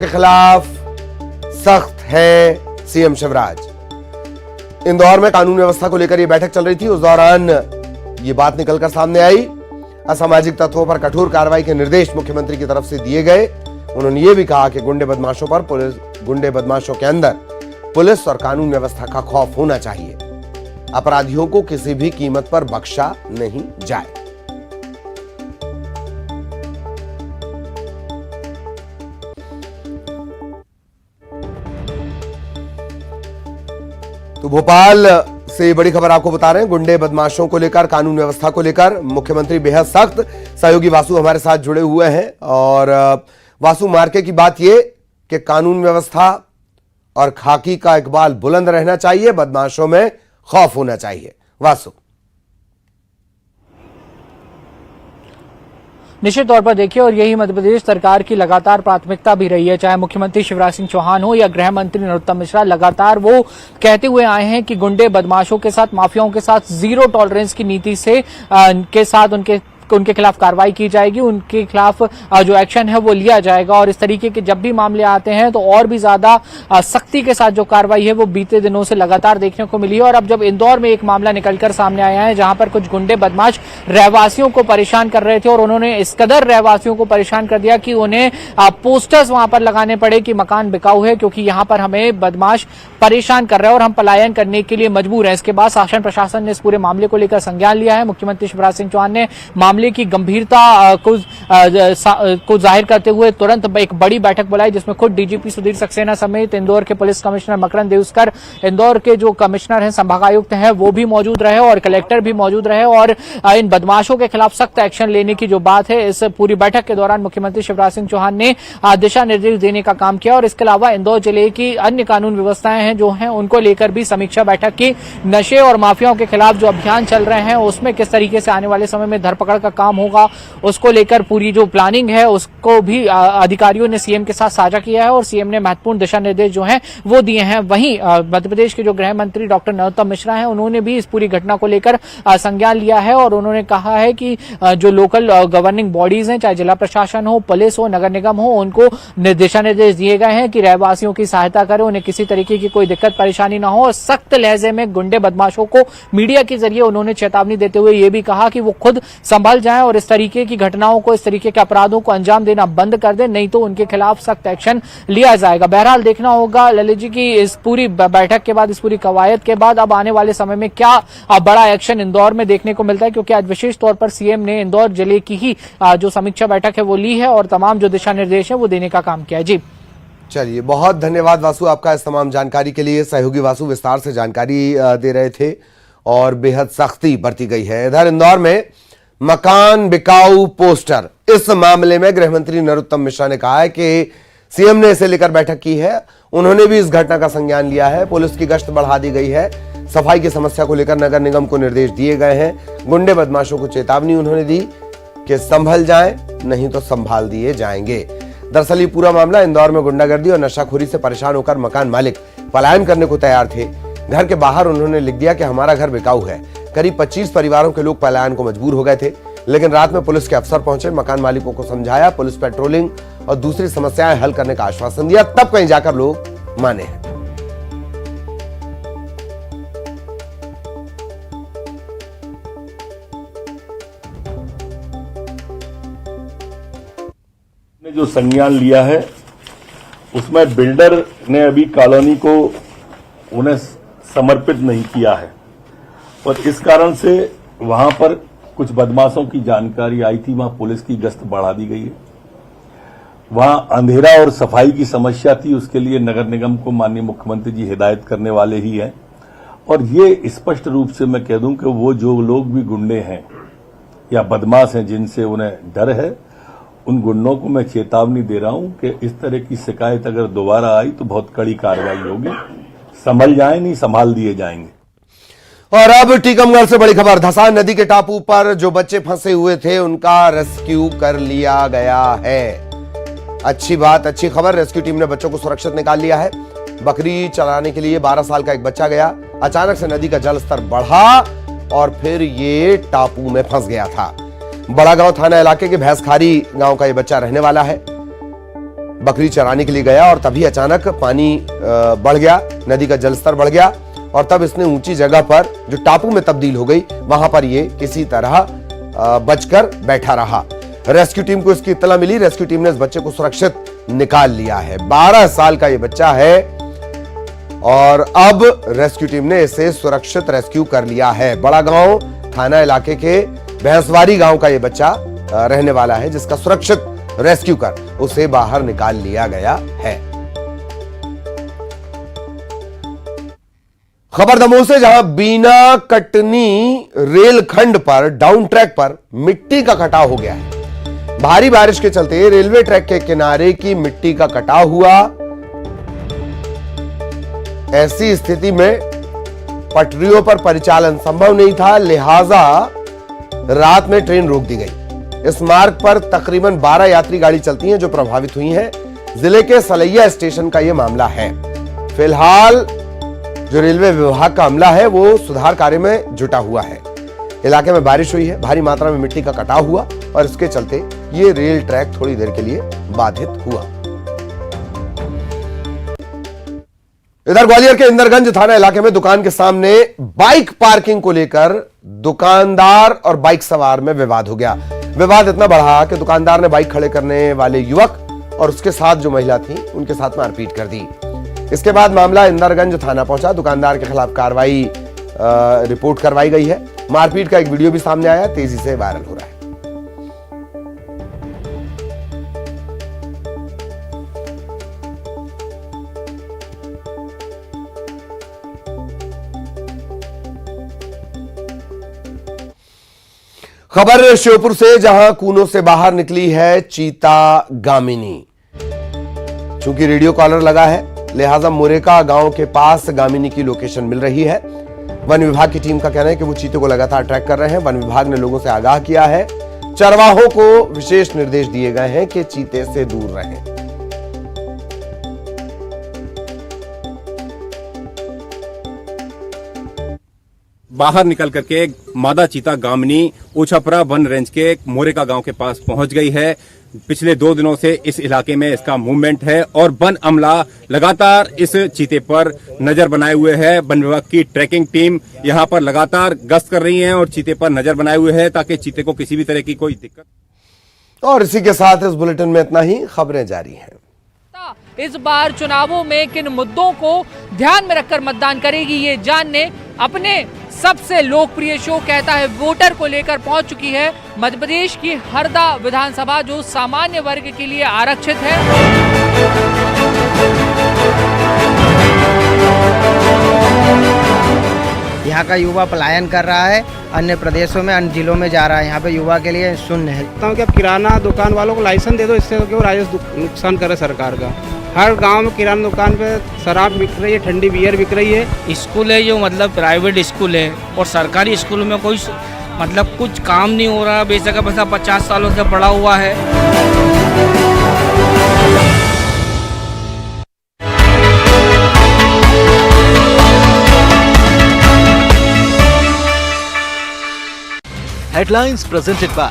के खिलाफ सख्त है सीएम शिवराज। इंदौर में कानून व्यवस्था को लेकर यह बैठक चल रही थी। उस दौरान ये बात निकलकर सामने आई। असामाजिक तत्वों पर कठोर कार्रवाई के निर्देश मुख्यमंत्री की तरफ से दिए गए। उन्होंने ये भी कहा कि गुंडे बदमाशों के अंदर पुलिस और कानून व्यवस्था का खौफ होना चाहिए। अपराधियों को किसी भी कीमत पर बख्शा नहीं जाए। तो भोपाल से बड़ी खबर आपको बता रहे हैं। गुंडे बदमाशों को लेकर, कानून व्यवस्था को लेकर मुख्यमंत्री बेहद सख्त। सहयोगी वासु हमारे साथ जुड़े हुए हैं। और वासु, मार्के की बात यह कि कानून व्यवस्था और खाकी का इकबाल बुलंद रहना चाहिए, बदमाशों में खौफ होना चाहिए। वासु, निश्चित तौर पर देखिए, और यही मध्य प्रदेश सरकार की लगातार प्राथमिकता भी रही है। चाहे मुख्यमंत्री शिवराज सिंह चौहान हो या गृह मंत्री नरोत्तम मिश्रा, लगातार वो कहते हुए आए हैं कि गुंडे बदमाशों के साथ, माफियाओं के साथ जीरो टॉलरेंस की नीति से के साथ उनके खिलाफ कार्रवाई की जाएगी, उनके खिलाफ जो एक्शन है वो लिया जाएगा। और इस तरीके के जब भी मामले आते हैं तो और भी ज्यादा सख्ती के साथ जो कार्रवाई है वो बीते दिनों से लगातार देखने को मिली है। और अब जब इंदौर में एक मामला निकलकर सामने आया है जहां पर कुछ गुंडे बदमाश रहवासियों को परेशान कर रहे थे, और उन्होंने इस कदर रहवासियों को परेशान कर दिया कि उन्हें पोस्टर्स वहां पर लगाने पड़े कि मकान बिकाऊ है, क्योंकि यहां पर हमें बदमाश परेशान कर रहे हैं और हम पलायन करने के लिए मजबूर हैं। इसके बाद शासन प्रशासन ने इस पूरे मामले को लेकर संज्ञान लिया है। मुख्यमंत्री शिवराज सिंह चौहान ने मामले की गंभीरता को जाहिर करते हुए तुरंत एक बड़ी बैठक बुलाई, जिसमें खुद डीजीपी सुधीर सक्सेना समेत इंदौर के पुलिस कमिश्नर मकरंद देउस्कर, इंदौर के जो कमिश्नर हैं, संभागायुक्त हैं, वो भी मौजूद रहे और कलेक्टर भी मौजूद रहे। और इन बदमाशों के खिलाफ सख्त एक्शन लेने की जो बात है, इस पूरी बैठक के दौरान मुख्यमंत्री शिवराज सिंह चौहान ने दिशा निर्देश देने का काम किया। और इसके अलावा इंदौर जिले की अन्य कानून व्यवस्थाएं हैं जो हैं, उनको लेकर भी समीक्षा बैठक की। नशे और माफियाओं के खिलाफ जो अभियान चल रहे हैं उसमें किस तरीके से आने वाले समय में धरपकड़ का काम होगा, उसको लेकर पूरी जो प्लानिंग है उसको भी अधिकारियों ने सीएम के साथ साझा किया है और सीएम ने महत्वपूर्ण दिशा निर्देश जो हैं वो दिए हैं। वहीं मध्य प्रदेश के जो गृह मंत्री डॉक्टर नरोत्तम मिश्रा हैं, उन्होंने भी इस पूरी घटना को लेकर संज्ञान लिया है और उन्होंने कहा है कि जो लोकल गवर्निंग बॉडीज हैं, चाहे जिला प्रशासन हो, पुलिस हो, नगर निगम हो, उनको दिशा निर्देश दिए गए हैं कि रहवासियों की सहायता करें, उन्हें किसी तरीके की कोई दिक्कत परेशानी ना हो। और सख्त लहजे में गुंडे बदमाशों को मीडिया के जरिए उन्होंने चेतावनी देते हुए ये भी कहा कि वो खुद संभल जाएं और इस तरीके की घटनाओं को, इस तरीके के अपराधों को अंजाम देना बंद कर दें, नहीं तो उनके खिलाफ सख्त एक्शन लिया जाएगा। बहरहाल देखना होगा ललित जी की इस पूरी बैठक के बाद, इस पूरी कवायद के बाद अब आने वाले समय में क्या बड़ा एक्शन इंदौर में देखने को मिलता है, क्योंकि आज विशेष तौर पर सीएम ने इंदौर जिले की ही जो समीक्षा बैठक है वो ली है और तमाम जो दिशा निर्देश है वो देने का काम किया है। जी चलिए, बहुत धन्यवाद वासु आपका इस तमाम जानकारी के लिए। सहयोगी वासु विस्तार से जानकारी दे रहे थे और बेहद सख्ती बरती गई है। इधर इंदौर में मकान बिकाऊ पोस्टर, इस मामले में गृह मंत्री नरोत्तम मिश्रा ने कहा है कि सीएम ने इसे लेकर बैठक की है। उन्होंने भी इस घटना का संज्ञान लिया है। पुलिस की गश्त बढ़ा दी गई है। सफाई की समस्या को लेकर नगर निगम को निर्देश दिए गए हैं। गुंडे बदमाशों को चेतावनी उन्होंने दी कि संभल जाएं, नहीं तो संभाल दिए जाएंगे। दरअसल ये पूरा मामला इंदौर में गुंडागर्दी और नशाखोरी से परेशान होकर मकान मालिक पलायन करने को तैयार थे। घर के बाहर उन्होंने लिख दिया कि हमारा घर बिकाऊ है। करीब 25 परिवारों के लोग पलायन को मजबूर हो गए थे, लेकिन रात में पुलिस के अफसर पहुंचे, मकान मालिकों को समझाया, पुलिस पेट्रोलिंग और दूसरी समस्याएं हल करने का आश्वासन दिया, तब कहीं जाकर लोग माने हैं। जो संज्ञान लिया है उसमें बिल्डर ने अभी कॉलोनी को उन्हें समर्पित नहीं किया है और इस कारण से वहां पर कुछ बदमाशों की जानकारी आई थी। वहां पुलिस की गश्त बढ़ा दी गई है। वहां अंधेरा और सफाई की समस्या थी, उसके लिए नगर निगम को माननीय मुख्यमंत्री जी हिदायत करने वाले ही हैं। और ये स्पष्ट रूप से मैं कह दूं कि वो जो लोग भी गुंडे हैं या बदमाश हैं जिनसे उन्हें डर है, उन गुंडों को मैं चेतावनी दे रहा हूं कि इस तरह की शिकायत अगर दोबारा आई तो बहुत कड़ी कार्रवाई होगी। संभल जाए, नहीं संभाल दिए जाएंगे। और अब टीकमगढ़ से बड़ी खबर। धसान नदी के टापू पर जो बच्चे फंसे हुए थे उनका रेस्क्यू कर लिया गया है। अच्छी बात, अच्छी खबर। रेस्क्यू टीम ने बच्चों को सुरक्षित निकाल लिया है। बकरी चलाने के लिए 12 साल का एक बच्चा गया। अचानक से नदी का जलस्तर बढ़ा और फिर ये टापू में फंस गया था। बड़ा गांव थाना इलाके के भैंसखारी गांव का ये बच्चा रहने वाला है। बकरी चराने के लिए गया और तभी अचानक पानी बढ़ गया, नदी का जलस्तर बढ़ गया और तब इसने ऊंची जगह पर जो टापू में तब्दील हो गई वहां पर ये किसी तरह बचकर बैठा रहा। रेस्क्यू टीम को इसकी इत्तला मिली। रेस्क्यू टीम ने इस बच्चे को सुरक्षित निकाल लिया है। 12 साल का ये बच्चा है और अब रेस्क्यू टीम ने इसे सुरक्षित रेस्क्यू कर लिया है। बड़ा गांव थाना इलाके के भैंसवारी गांव का ये बच्चा रहने वाला है, जिसका सुरक्षित रेस्क्यू कर उसे बाहर निकाल लिया गया है। खबर दमोह से, जहां बीना कटनी रेलखंड पर डाउन ट्रैक पर मिट्टी का कटाव हो गया है। भारी बारिश के चलते रेलवे ट्रैक के किनारे की मिट्टी का कटाव हुआ। ऐसी स्थिति में पटरियों पर परिचालन संभव नहीं था, लिहाजा रात में ट्रेन रोक दी गई। इस मार्ग पर तकरीबन 12 यात्री गाड़ी चलती हैं जो प्रभावित हुई हैं। जिले के सलैया स्टेशन का यह मामला है। फिलहाल जो रेलवे विभाग का अमला है वो सुधार कार्य में जुटा हुआ है। इलाके में बारिश हुई है, भारी मात्रा में मिट्टी का कटाव हुआ और इसके चलते ये रेल ट्रैक थोड़ी देर के लिए बाधित हुआ। इधर ग्वालियर के इंदरगंज थाना इलाके में दुकान के सामने बाइक पार्किंग को लेकर दुकानदार और बाइक सवार में विवाद हो गया। विवाद इतना बढ़ा कि दुकानदार ने बाइक खड़े करने वाले युवक और उसके साथ जो महिला थी उनके साथ मारपीट कर दी। इसके बाद मामला इंदरगंज थाना पहुंचा। दुकानदार के खिलाफ कार्रवाई रिपोर्ट करवाई गई है। मारपीट का एक वीडियो भी सामने आया, तेजी से वायरल हो रहा है। खबर श्योपुर से, जहां कूनों से बाहर निकली है चीता गामिनी। चूंकि रेडियो कॉलर लगा है, लिहाजा मुरेका गांव के पास गामिनी की लोकेशन मिल रही है। वन विभाग की टीम का कहना है कि वो चीते को लगातार ट्रैक कर रहे हैं। वन विभाग ने लोगों से आगाह किया है। चरवाहों को विशेष निर्देश दिए गए हैं कि चीते से दूर रहें। बाहर निकल करके मादा चीता गामिनी ओछापरा वन रेंज के मोरेका गांव के पास पहुंच गई है। पिछले 2 दिनों से इस इलाके में इसका मूवमेंट है और वन अमला लगातार इस चीते पर नजर बनाए हुए है। वन विभाग की ट्रैकिंग टीम यहां पर लगातार गश्त कर रही है और चीते पर नजर बनाए हुए है ताकि चीते को किसी भी तरह की कोई दिक्कत। और इसी के साथ इस बुलेटिन में इतना ही। खबरें जारी हैं। इस बार चुनावों में किन मुद्दों को ध्यान में रखकर मतदान करेगी, ये जानने अपने सबसे लोकप्रिय शो कहता है वोटर को लेकर पहुंच चुकी है मध्य प्रदेश की हरदा विधानसभा, जो सामान्य वर्ग के लिए आरक्षित है। यहाँ का युवा पलायन कर रहा है, अन्य प्रदेशों में, अन्य जिलों में जा रहा है। यहाँ पे युवा के लिए शून्य है। कि अब किराना दुकान वालों को लाइसेंस दे दो, इससे तो क्यों राजस्व नुकसान करे सरकार का। हर गांव में किराना दुकान पे शराब बिक रही है, ठंडी बियर बिक रही है। स्कूल है जो मतलब प्राइवेट स्कूल है और सरकारी स्कूल में कोई मतलब कुछ काम नहीं हो रहा। बेचने का पैसा 50 सालों से पड़ा हुआ है। Headlines presented by